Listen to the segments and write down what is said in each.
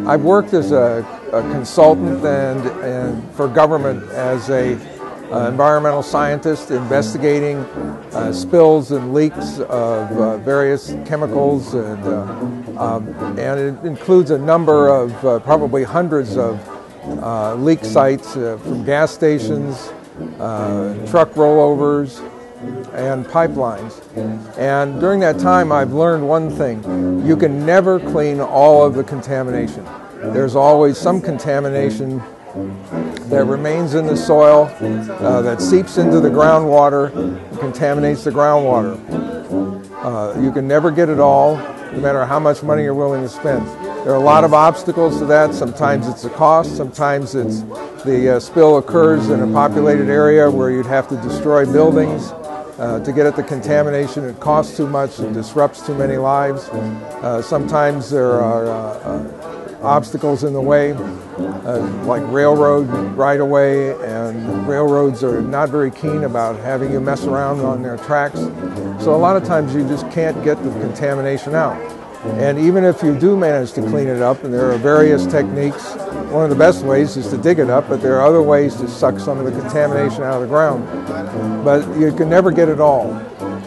I've worked as a consultant and for government as a environmental scientist investigating spills and leaks of various chemicals, and it includes a number of probably hundreds of leak sites from gas stations, truck rollovers, and pipelines. And during that time I've learned one thing: you can never clean all of the contamination. There's always some contamination that remains in the soil, that seeps into the groundwater and contaminates the groundwater. You can never get it all, no matter how much money you're willing to spend. There are a lot of obstacles to that. Sometimes it's the cost, sometimes it's the spill occurs in a populated area where you'd have to destroy buildings to get at the contamination. It costs too much and disrupts too many lives. Sometimes there are obstacles in the way, like railroad right-of-way, and railroads are not very keen about having you mess around on their tracks. So a lot of times you just can't get the contamination out. And even if you do manage to clean it up, and there are various techniques, one of the best ways is to dig it up, but there are other ways to suck some of the contamination out of the ground. But you can never get it all.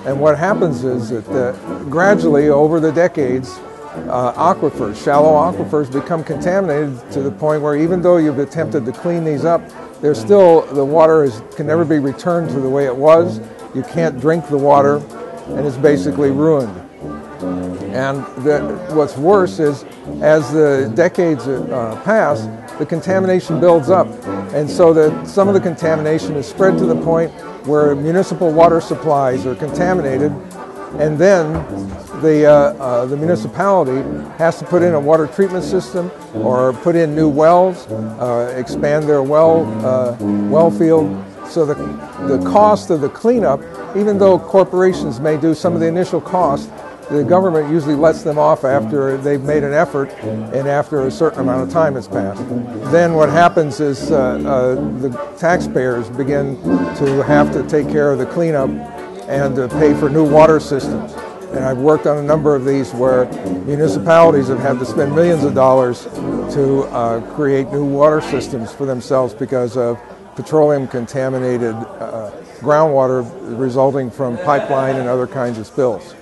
And what happens is that gradually over the decades, aquifers, shallow aquifers, become contaminated to the point where even though you've attempted to clean these up, there's still, the water can never be returned to the way it was. You can't drink the water, and it's basically ruined. And what's worse is, as the decades pass, the contamination builds up, and so that some of the contamination is spread to the point where municipal water supplies are contaminated, and then the municipality has to put in a water treatment system or put in new wells, expand their well field. So the cost of the cleanup, even though corporations may do some of the initial cost, the government usually lets them off after they've made an effort and after a certain amount of time has passed. Then what happens is the taxpayers begin to have to take care of the cleanup and to pay for new water systems. And I've worked on a number of these where municipalities have had to spend millions of dollars to create new water systems for themselves because of petroleum contaminated groundwater resulting from pipeline and other kinds of spills.